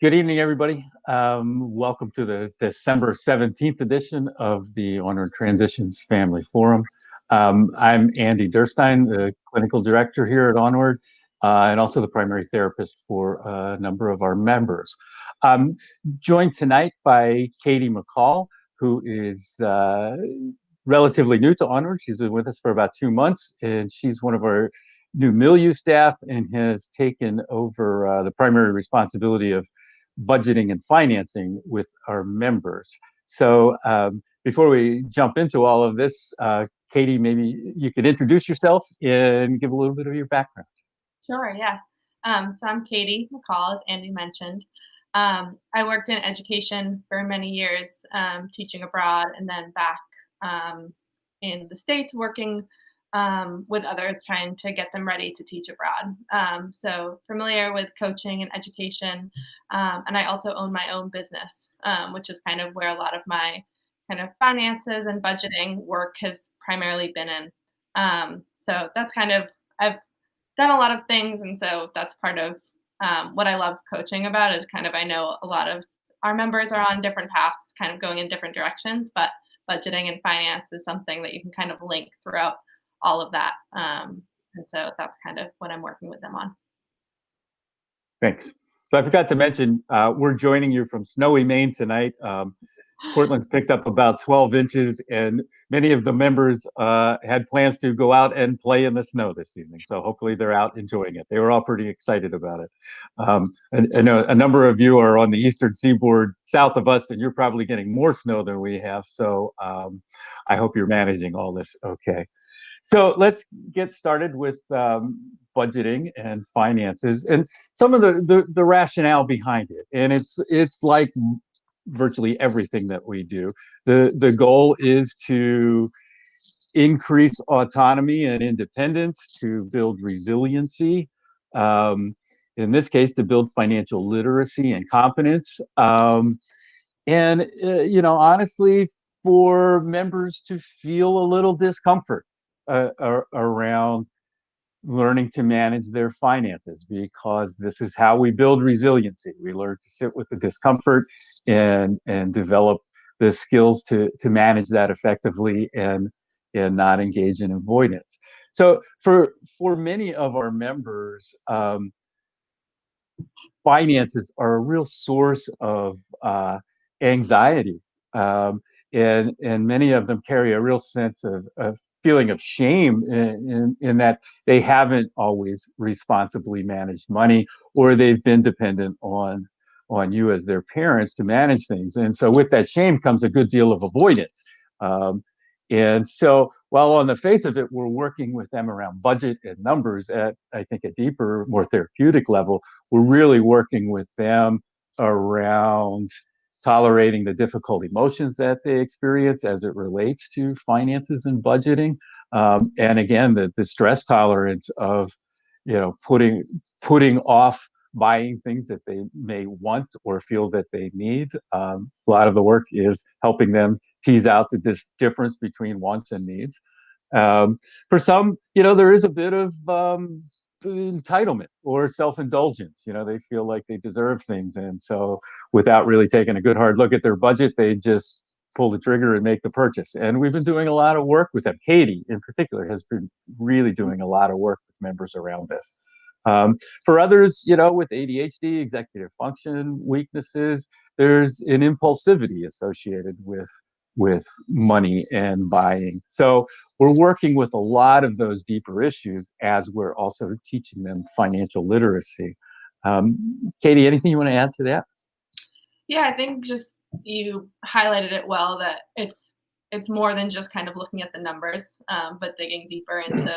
Good evening, everybody. Welcome to the December 17th edition of the Onward Transitions Family Forum. I'm Andy Durstein, the clinical director here at Onward, and also the primary therapist for a number of our members. I'm joined tonight by Katy McCall, who is relatively new to Onward. She's been with us for about 2 months, and she's one of our new milieu staff and has taken over the primary responsibility of budgeting and financing with our members. So before we jump into all of this, Katy, maybe you could introduce yourself and give a little bit of your background. Sure, yeah. So I'm Katy McCall, as Andy mentioned. I worked in education for many years, teaching abroad, and then back in the States working with others, trying to get them ready to teach abroad. So familiar with coaching and education, and I also own my own business, which is kind of where a lot of my kind of finances and budgeting work has primarily been in. So that's kind of I've done a lot of things, and so that's part of what I love coaching about is kind of I know a lot of our members are on different paths, kind of going in different directions, but budgeting and finance is something that you can kind of link throughout all of that. And so that's kind of what I'm working with them on. Thanks. So I forgot to mention, we're joining you from snowy Maine tonight. Portland's picked up about 12 inches, and many of the members had plans to go out and play in the snow this evening. So hopefully they're out enjoying it. They were all pretty excited about it. I know a number of you are on the eastern seaboard south of us, and you're probably getting more snow than we have. So I hope you're managing all this okay. So let's get started with budgeting and finances and some of the rationale behind it. And it's like virtually everything that we do. The goal is to increase autonomy and independence, to build resiliency. In this case, to build financial literacy and competence. And honestly, for members to feel a little discomfort around learning to manage their finances, because this is how we build resiliency. We learn to sit with the discomfort and develop the skills to manage that effectively and not engage in avoidance. So for many of our members, finances are a real source of anxiety. And many of them carry a real sense of feeling of shame in that they haven't always responsibly managed money, or they've been dependent on you as their parents to manage things. And so with that shame comes a good deal of avoidance. And so while on the face of it, we're working with them around budget and numbers at, I think, a deeper, more therapeutic level, we're really working with them around tolerating the difficult emotions that they experience as it relates to finances and budgeting. And again, the stress tolerance of, putting off buying things that they may want or feel that they need. A lot of the work is helping them tease out the difference between wants and needs. For some, there is a bit of entitlement or self-indulgence. They feel like they deserve things, and so without really taking a good hard look at their budget, they just pull the trigger and make the purchase. And we've been doing a lot of work with them. Katy in particular has been really doing a lot of work with members around this. For others, with ADHD, executive function weaknesses, there's an impulsivity associated with money and buying. So we're working with a lot of those deeper issues as we're also teaching them financial literacy. Katy, anything you want to add to that? Yeah, I think just you highlighted it well that it's more than just kind of looking at the numbers, but digging deeper into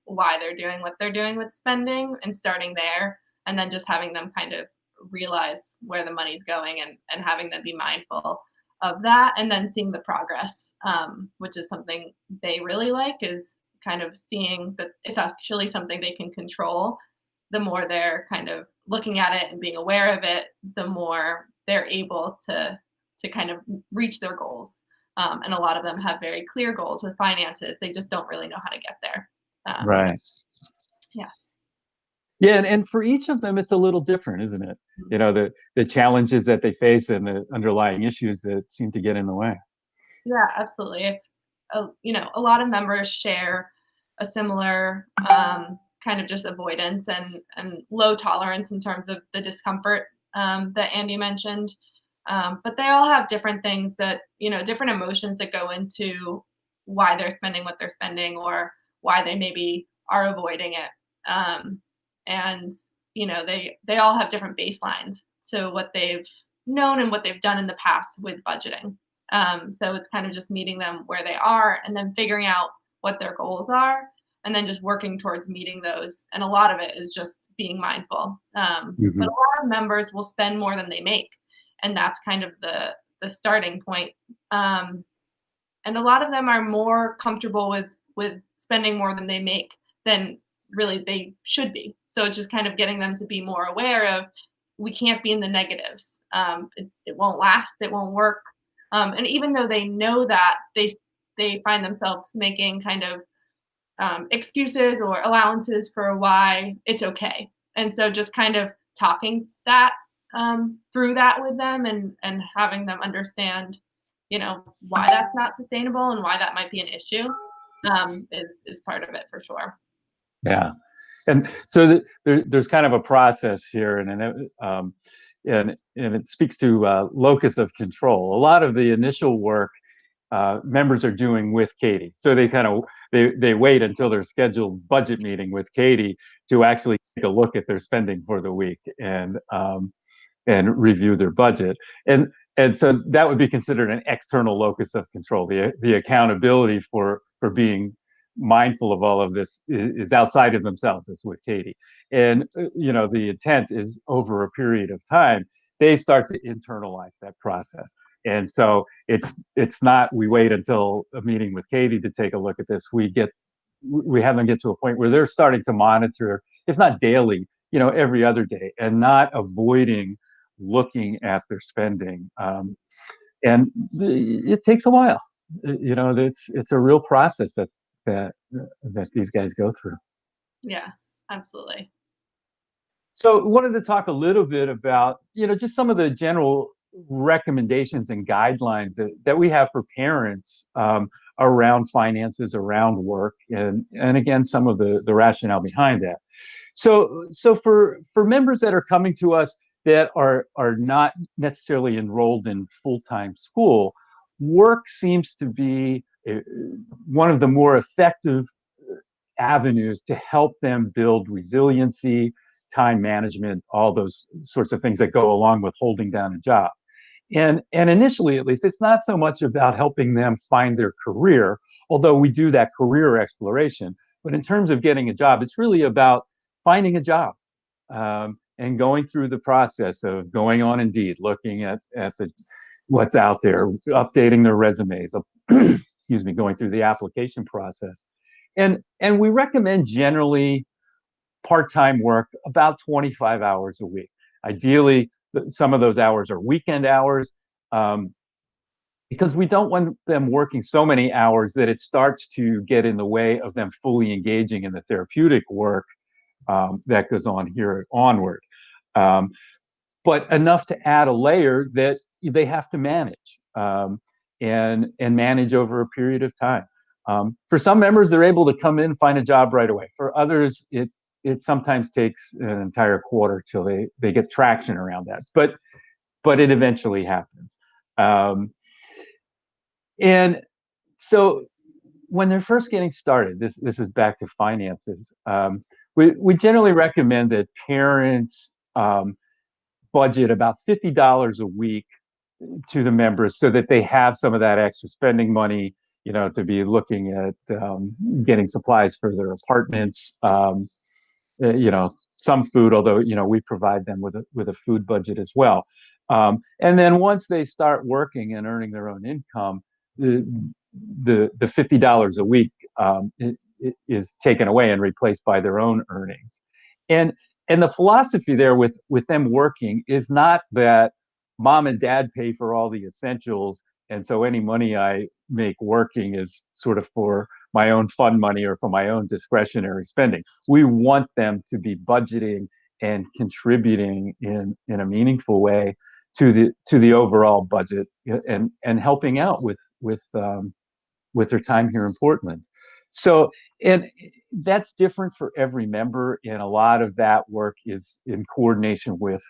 why they're doing what they're doing with spending and starting there, and then just having them kind of realize where the money's going and having them be mindful of that, and then seeing the progress, which is something they really like, is kind of seeing that it's actually something they can control. The more they're kind of looking at it and being aware of it, the more they're able to kind of reach their goals. And a lot of them have very clear goals with finances. They just don't really know how to get there. Right. Yeah. Yeah, and for each of them, it's a little different, isn't it? The challenges that they face and the underlying issues that seem to get in the way. Yeah, absolutely. If, a lot of members share a similar kind of just avoidance and low tolerance in terms of the discomfort that Andy mentioned. But they all have different things that, different emotions that go into why they're spending what they're spending or why they maybe are avoiding it. And, they all have different baselines to what they've known and what they've done in the past with budgeting. So it's kind of just meeting them where they are and then figuring out what their goals are and then just working towards meeting those. And a lot of it is just being mindful. But Hmm. a lot of members will spend more than they make. And that's kind of the starting point. Um, and a lot of them are more comfortable with spending more than they make than really they should be. So it's just kind of getting them to be more aware of we can't be in the negatives. It won't last. It won't work. And even though they know that, they find themselves making kind of excuses or allowances for why it's okay. And so just kind of talking that through that with them and having them understand, why that's not sustainable and why that might be an issue is part of it for sure. Yeah. And so there's kind of a process here, and it speaks to locus of control. A lot of the initial work members are doing with Katy, so they wait until their scheduled budget meeting with Katy to actually take a look at their spending for the week and review their budget. And so that would be considered an external locus of control. The accountability for being mindful of all of this is outside of themselves. It's with Katy. And the intent is over a period of time, they start to internalize that process. And so it's not we wait until a meeting with Katy to take a look at this. We have them get to a point where they're starting to monitor, if not daily, every other day, and not avoiding looking at their spending. And it takes a while. It's a real process that that these guys go through. Yeah, absolutely. So, wanted to talk a little bit about just some of the general recommendations and guidelines that we have for parents around finances, around work, and again some of the rationale behind that. So for members that are coming to us that are not necessarily enrolled in full-time school, work seems to be one of the more effective avenues to help them build resiliency, time management, all those sorts of things that go along with holding down a job. And initially, at least, it's not so much about helping them find their career, although we do that career exploration. But in terms of getting a job, it's really about finding a job and going through the process of going on Indeed, looking at what's out there, updating their resumes, excuse me, going through the application process. And we recommend generally part-time work about 25 hours a week. Ideally, some of those hours are weekend hours um, because we don't want them working so many hours that it starts to get in the way of them fully engaging in the therapeutic work that goes on here at Onward. Um, but enough to add a layer that they have to manage and manage over a period of time. For some members, they're able to come in, find a job right away. For others, it sometimes takes an entire quarter till they get traction around that. But it eventually happens. And so when they're first getting started, this is back to finances. We generally recommend that parents budget about $50 a week to the members so that they have some of that extra spending money, to be looking at getting supplies for their apartments, some food, although, we provide them with a food budget as well. And then once they start working and earning their own income, the the $50 a week is taken away and replaced by their own earnings. And and the philosophy there with them working is not that mom and dad pay for all the essentials, and so any money I make working is sort of for my own fund money or for my own discretionary spending. We want them to be budgeting and contributing in a meaningful way to the overall budget, and helping out with their time here in Portland. So, and that's different for every member, and a lot of that work is in coordination with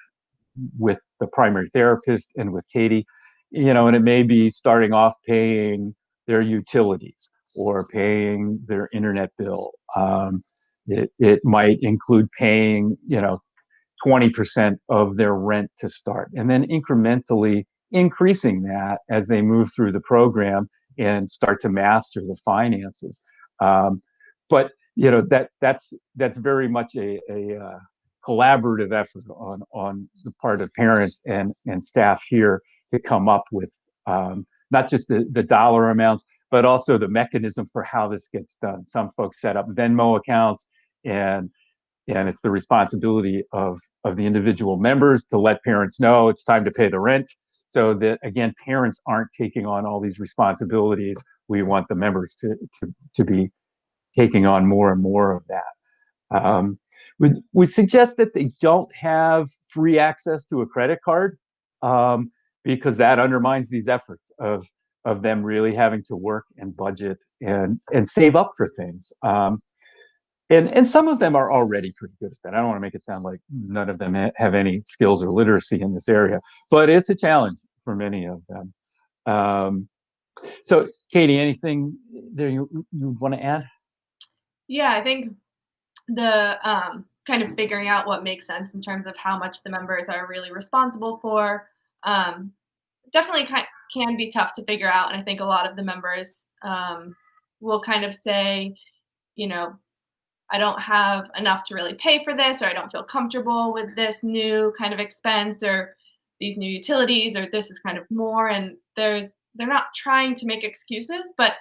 the primary therapist and with Katy, and it may be starting off paying their utilities or paying their internet bill. It might include paying, 20% of their rent to start, and then incrementally increasing that as they move through the program and start to master the finances. But that's very much a collaborative effort on the part of parents and staff here to come up with not just the dollar amounts, but also the mechanism for how this gets done. Some folks set up Venmo accounts, and it's the responsibility of the individual members to let parents know it's time to pay the rent, so that, again, parents aren't taking on all these responsibilities. We want the members to be taking on more and more of that. We suggest that they don't have free access to a credit card, because that undermines these efforts of them really having to work and budget and save up for things. And some of them are already pretty good at that. I don't want to make it sound like none of them have any skills or literacy in this area, but it's a challenge for many of them. So, Katy, anything there you want to add? Yeah, I think the kind of figuring out what makes sense in terms of how much the members are really responsible for definitely can be tough to figure out. And I think a lot of the members will kind of say, I don't have enough to really pay for this, or I don't feel comfortable with this new kind of expense, or these new utilities, or this is kind of more. And they're not trying to make excuses, but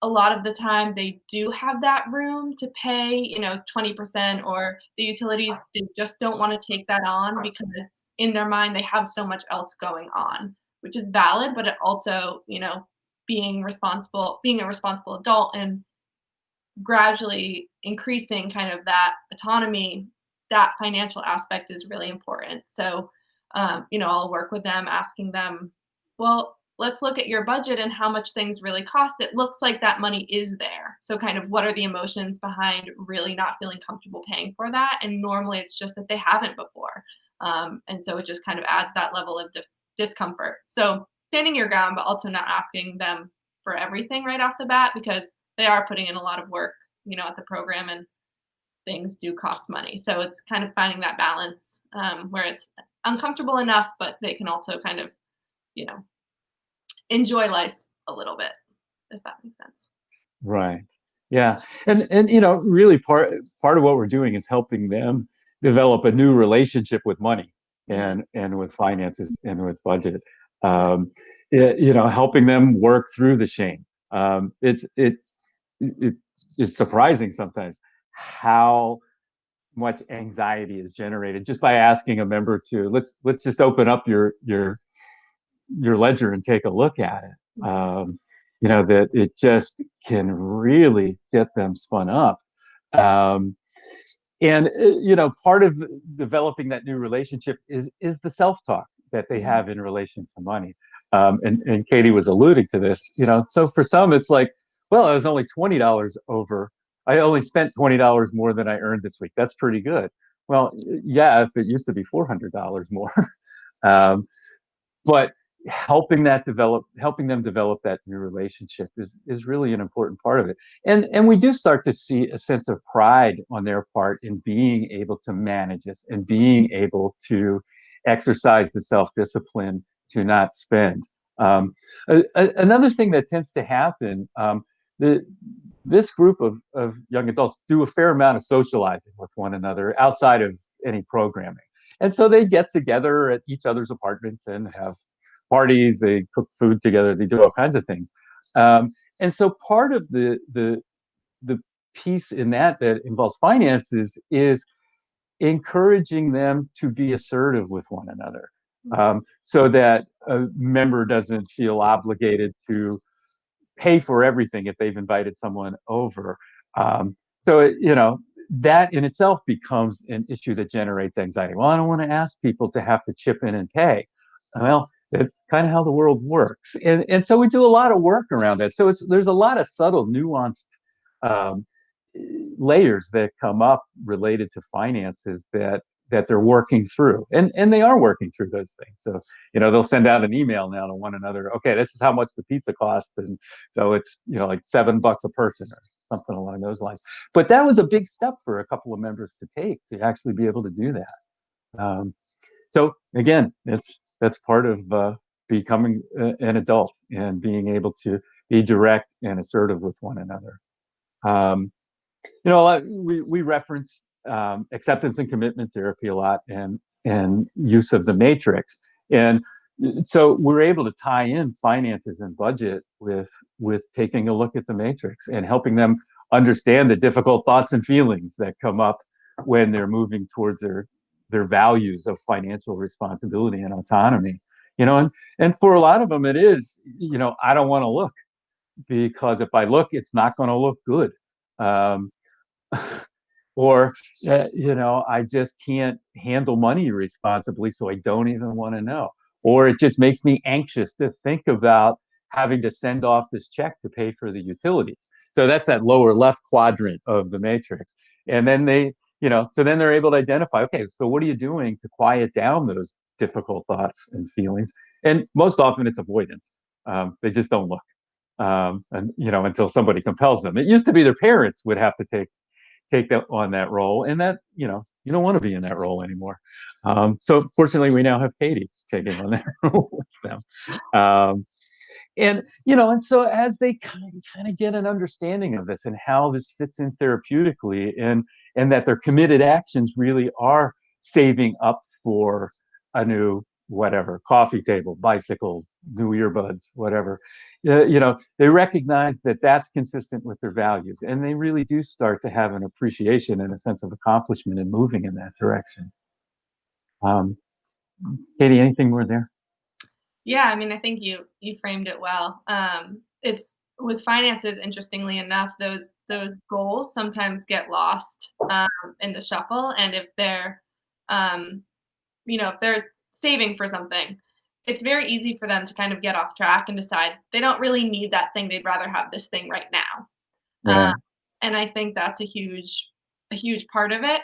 a lot of the time they do have that room to pay, 20%, or the utilities, they just don't want to take that on because in their mind they have so much else going on, which is valid, but it also, being a responsible adult and gradually increasing kind of that autonomy, that financial aspect is really important. So, I'll work with them, asking them, well, let's look at your budget and how much things really cost. It looks like that money is there. So, kind of, what are the emotions behind really not feeling comfortable paying for that? And normally it's just that they haven't before. And so it just kind of adds that level of discomfort. So, standing your ground, but also not asking them for everything right off the bat, because they are putting in a lot of work, at the program, and things do cost money. So it's kind of finding that balance where it's uncomfortable enough, but they can also kind of, enjoy life a little bit, if that makes sense. Right. Yeah. And really part of what we're doing is helping them develop a new relationship with money and with finances and with budget. Helping them work through the shame. It's surprising sometimes how much anxiety is generated just by asking a member to let's just open up your ledger and take a look at it. That it just can really get them spun up. And part of developing that new relationship is the self-talk that they have in relation to money. And Katy was alluding to this. So for some, it's like, well, I was only $20 over. I only spent $20 more than I earned this week. That's pretty good. Well, yeah, if it used to be $400 more. But helping them develop that new relationship is really an important part of it. And we do start to see a sense of pride on their part in being able to manage this and being able to exercise the self-discipline to not spend. Another thing that tends to happen, this group of young adults do a fair amount of socializing with one another outside of any programming. And so they get together at each other's apartments and have parties, they cook food together, they do all kinds of things. And so part of the piece in that involves finances is encouraging them to be assertive with one another, so that a member doesn't feel obligated to pay for everything if they've invited someone over. So that in itself becomes an issue that generates anxiety. Well, I don't want to ask people to have to chip in and pay. Well, it's kind of how the world works, and so we do a lot of work around that. So there's a lot of subtle, nuanced um, layers that come up related to finances that they're working through, and they are working through those things. So they'll send out an email now to one another. Okay, this is how much the pizza cost, and so it's like $7 a person or something along those lines. But that was a big step for a couple of members to take to actually be able to do that. So again, that's part of becoming an adult and being able to be direct and assertive with one another. Um, we reference acceptance and commitment therapy a lot, and use of the matrix, and so we're able to tie in finances and budget with taking a look at the matrix and helping them understand the difficult thoughts and feelings that come up when they're moving towards their values of financial responsibility and autonomy. And for a lot of them, it is, I don't want to look, because if I look, it's not going to look good. Um, or I just can't handle money responsibly, so I don't even want to know. Or it just makes me anxious to think about having to send off this check to pay for the utilities. So that's that lower left quadrant of the matrix. And then so then they're able to identify, okay, so what are you doing to quiet down those difficult thoughts and feelings? And most often it's avoidance. They just don't look. And until somebody compels them. It used to be their parents would have to take that on that role, and that you don't want to be in that role anymore. So fortunately, we now have Katy taking on that role with them. And so as they kind of get an understanding of this and how this fits in therapeutically, and that their committed actions really are saving up for a new whatever, coffee table, bicycle, new earbuds, whatever, they recognize that that's consistent with their values, and they really do start to have an appreciation and a sense of accomplishment in moving in that direction. um, Katy, anything more there? Yeah, I mean, I think you framed it well. It's with finances, interestingly enough, those goals sometimes get lost in the shuffle, and um, if they're saving for something, it's very easy for them to kind of get off track and decide they don't really need that thing. They'd rather have this thing right now. Uh, Yeah. and I think that's a huge part of it,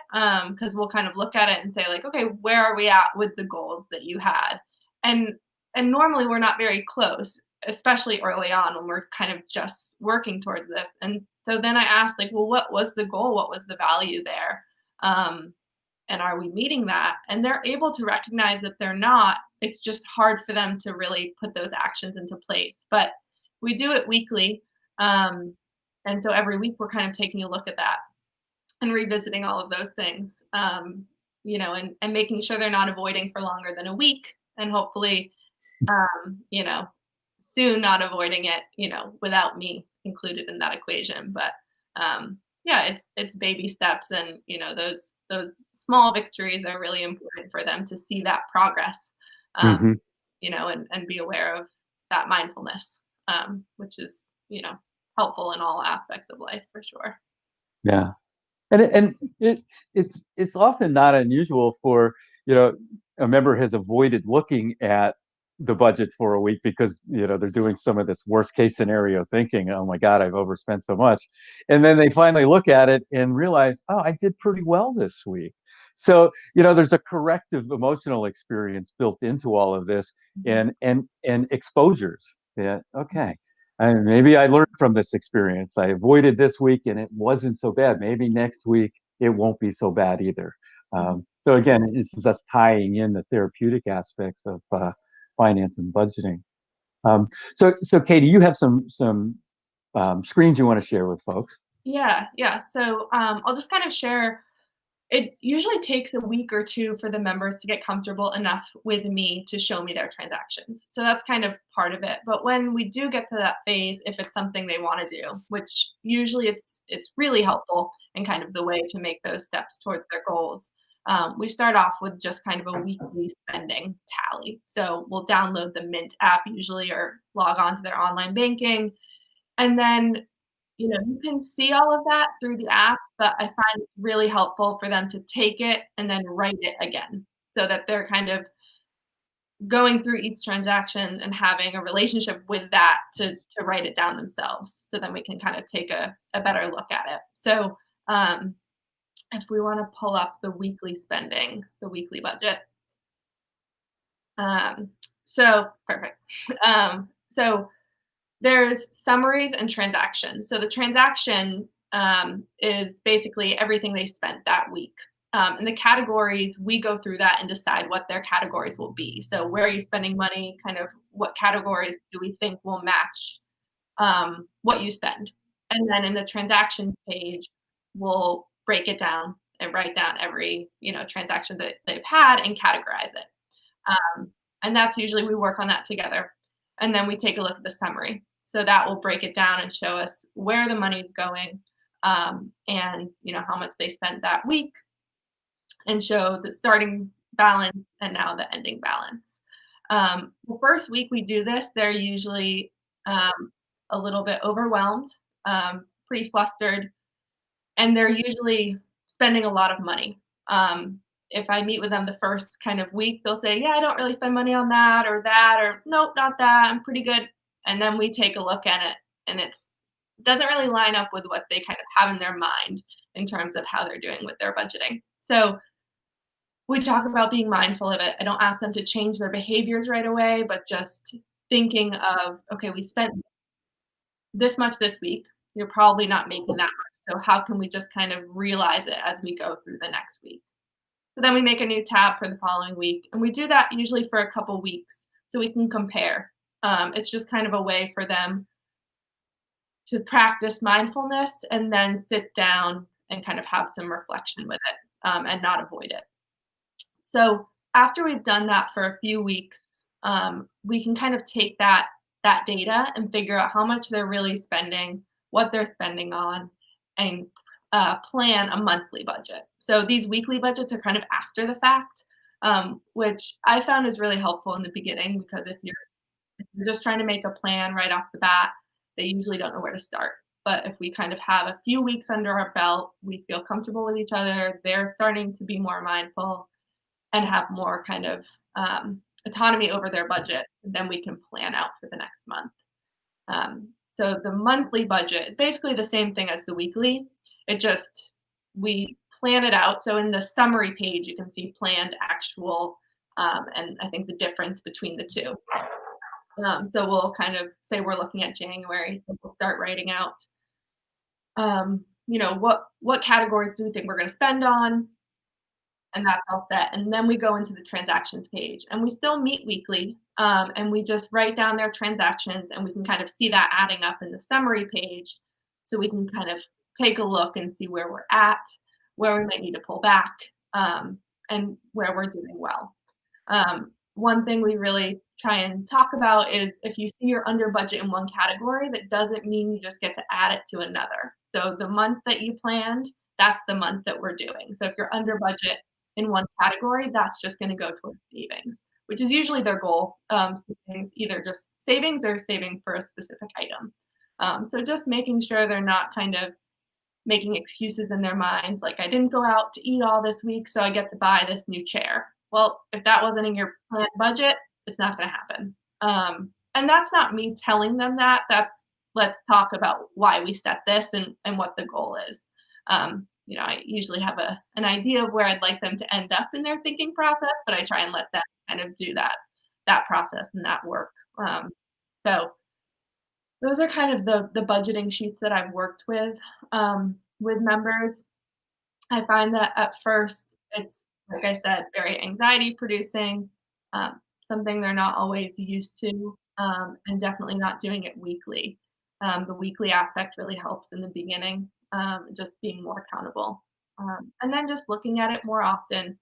because we'll kind of look at it and say like, okay, where are we at with the goals that you had? And and normally we're not very close, especially early on when we're kind of just working towards this. And so then I asked like, well, what was the goal? What was the value there? Um, and are we meeting that? And they're able to recognize that they're not. It's just hard for them to really put those actions into place. But we do it weekly. Um, and so every week we're kind of taking a look at that and revisiting all of those things, and making sure they're not avoiding for longer than a week, and hopefully, um, you know, soon not avoiding it, without me included in that equation. But yeah, it's baby steps, and those small victories are really important for them to see that progress, um, Hmm. and be aware of that mindfulness, which is helpful in all aspects of life for sure. Yeah. And it's often not unusual for you know a member has avoided looking at the budget for a week because they're doing some of this worst case scenario thinking. Oh my God, I've overspent so much, and then they finally look at it and realize, oh, I did pretty well this week. So there's a corrective emotional experience built into all of this, Mhm. and exposures. Yeah, okay, and maybe I learned from this experience. I avoided this week and it wasn't so bad. Maybe next week it won't be so bad either. So again, this is us tying in the therapeutic aspects of finance and budgeting. So Katy, you have some screens you want to share with folks. Yeah, yeah. So I'll just kind of share. It usually takes a week or two for the members to get comfortable enough with me to show me their transactions. So that's kind of part of it. But when we do get to that phase, if it's something they want to do, which usually it's really helpful and kind of the way to make those steps towards their goals. We start off with just kind of a weekly spending tally. So we'll download the Mint app usually or log on to their online banking, And then, you can see all of that through the app, but I find it really helpful for them to take it and then write it again so that they're kind of going through each transaction and having a relationship with that to write it down themselves. So then we can kind of take a better look at it. So um, if we want to pull up the weekly spending, the weekly budget. Um, so perfect. So there's summaries and transactions. So the transaction is basically everything they spent that week. And the categories, we go through that and decide what their categories will be. So where are you spending money? Kind of what categories do we think will match what you spend? And then in the transaction page, we'll break it down and write down every transaction that they've had and categorize it. And that's usually we work on that together. And then we take a look at the summary. So that will break it down and show us where the money's going, and how much they spent that week, and show the starting balance and now the ending balance. The first week we do this, they're usually a little bit overwhelmed, pretty flustered, and they're usually spending a lot of money. If I meet with them the first kind of week, they'll say, "Yeah, I don't really spend money on that, or nope, not that. I'm pretty good." And then we take a look at it, and it doesn't really line up with what they kind of have in their mind in terms of how they're doing with their budgeting. So we talk about being mindful of it. I don't ask them to change their behaviors right away, but just thinking of, okay, we spent this much this week. You're probably not making that much. So how can we just kind of realize it as we go through the next week? So then we make a new tab for the following week, and we do that usually for a couple weeks so we can compare. It's just kind of a way for them to practice mindfulness and then sit down and kind of have some reflection with it, and not avoid it. So after we've done that for a few weeks, we can kind of take that data and figure out how much they're really spending, what they're spending on, and plan a monthly budget. So these weekly budgets are kind of after the fact, which I found is really helpful in the beginning because if you're just trying to make a plan right off the bat, they usually don't know where to start. But if we kind of have a few weeks under our belt, we feel comfortable with each other, they're starting to be more mindful and have more kind of autonomy over their budget, then we can plan out for the next month. So the monthly budget is basically the same thing as the weekly. It just we plan it out. So in the summary page, you can see planned, actual, and I think the difference between the two. So we'll kind of say we're looking at January, so we'll start writing out, what categories do we think we're going to spend on, and that's all set. And then we go into the transactions page, and we still meet weekly, and we just write down their transactions, and we can kind of see that adding up in the summary page, so we can kind of take a look and see where we're at, where we might need to pull back, and where we're doing well. One thing we really try and talk about is if you see you're under budget in one category, that doesn't mean you just get to add it to another. So the month that you planned, that's the month that we're doing. So if you're under budget in one category, that's just going to go towards savings, which is usually their goal. Savings, either just savings or saving for a specific item. So just making sure they're not kind of making excuses in their minds, like, I didn't go out to eat all this week, so I get to buy this new chair. Well, if that wasn't in your planned budget, it's not going to happen. And that's not me telling them that. That's let's talk about why we set this and what the goal is. I usually have an idea of where I'd like them to end up in their thinking process, but I try and let them kind of do that process and that work. So those are kind of the budgeting sheets that I've worked with members. I find that at first it's, like I said, very anxiety producing, something they're not always used to, and definitely not doing it weekly. The weekly aspect really helps in the beginning, just being more accountable. And then just looking at it more often,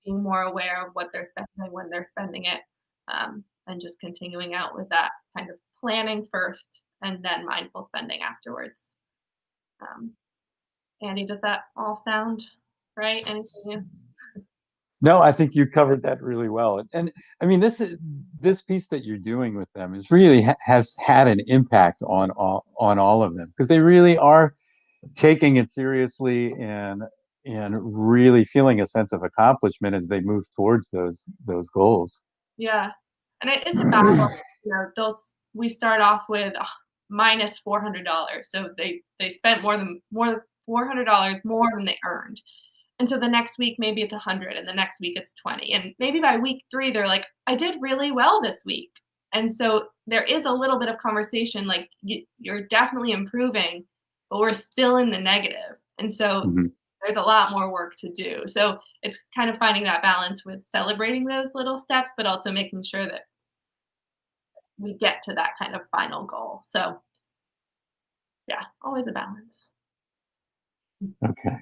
being more aware of what they're spending when they're spending it, and just continuing out with that kind of planning first and then mindful spending afterwards. Um, Andy, does that all sound right? Anything new? No, I think you covered that really well. And I mean, this piece that you're doing with them is really has had an impact on all of them because they really are taking it seriously and really feeling a sense of accomplishment as they move towards those goals. Yeah, and it is a battle. Those we start off with minus $400, so they spent more than $400 more than they earned. And so the next week, maybe it's 100, and the next week it's 20. And maybe by week 3, they're like, I did really well this week. And so there is a little bit of conversation like, you're definitely improving, but we're still in the negative. And so Mhm. there's a lot more work to do. So it's kind of finding that balance with celebrating those little steps, but also making sure that we get to that kind of final goal. So yeah, always a balance. Okay.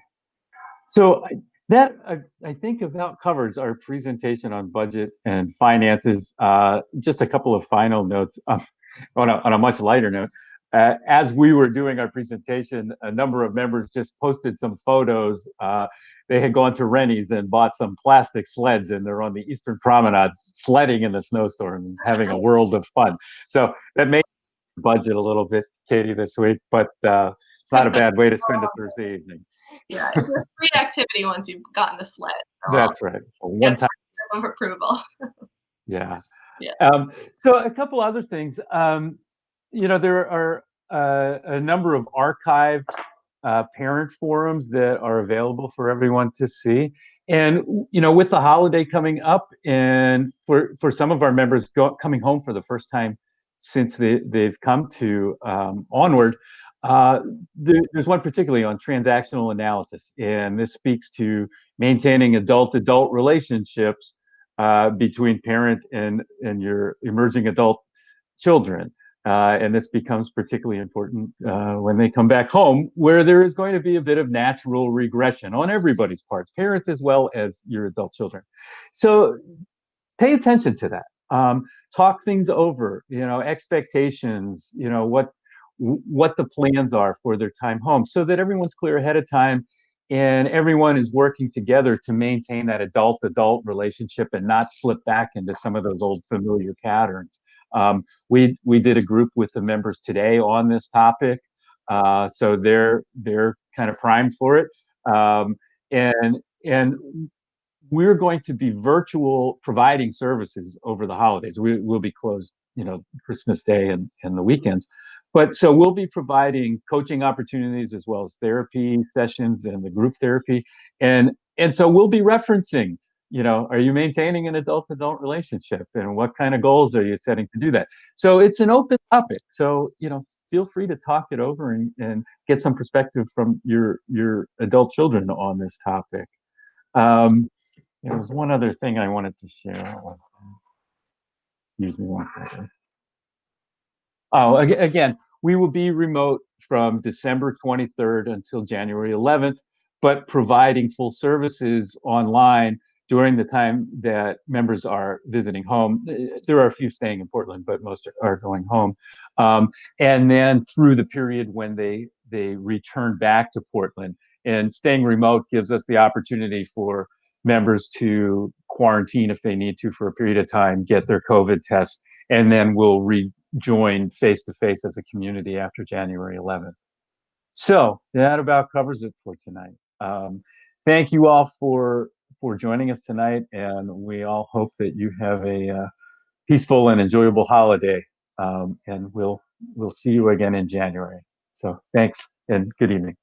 So that I think about covers our presentation on budget and finances. Just a couple of final notes on a much lighter note. As we were doing our presentation, a number of members just posted some photos. They had gone to Rennie's and bought some plastic sleds, and they're on the Eastern Promenade sledding in the snowstorm and having a world of fun. So that made the budget a little bit, Katie, this week, but it's not a bad way to spend a Thursday evening. Yeah, it's a free activity once you've gotten the sled, so I'll That's right. So one get time, of approval. yeah. Yeah. So a couple other things. There are a number of archived parent forums that are available for everyone to see. And with the holiday coming up, and for some of our members coming home for the first time since they've come to Onward, uh, there's one particularly on transactional analysis, and this speaks to maintaining adult-adult relationships between parent and your emerging adult children. And this becomes particularly important when they come back home, where there is going to be a bit of natural regression on everybody's part, parents as well as your adult children. So pay attention to that. Talk things over, expectations, what the plans are for their time home so that everyone's clear ahead of time and everyone is working together to maintain that adult-adult relationship and not slip back into some of those old familiar patterns. We did a group with the members today on this topic, so they're kind of primed for it, and we're going to be virtual providing services over the holidays. We'll be closed, Christmas Day and the weekends. But so we'll be providing coaching opportunities as well as therapy sessions and the group therapy. And so we'll be referencing, are you maintaining an adult-adult relationship? And what kind of goals are you setting to do that? So it's an open topic. So, feel free to talk it over and get some perspective from your adult children on this topic. There was one other thing I wanted to share. Excuse me one second. Oh, again, we will be remote from December 23rd until January 11th, but providing full services online during the time that members are visiting home. There are a few staying in Portland, but most are going home. And then through the period when they return back to Portland. And staying remote gives us the opportunity for members to quarantine if they need to for a period of time, get their COVID tests, and then we'll rejoin face-to-face as a community after January 11th. So that about covers it for tonight. Thank you all for joining us tonight, and we all hope that you have a peaceful and enjoyable holiday. And we'll see you again in January. So thanks and good evening.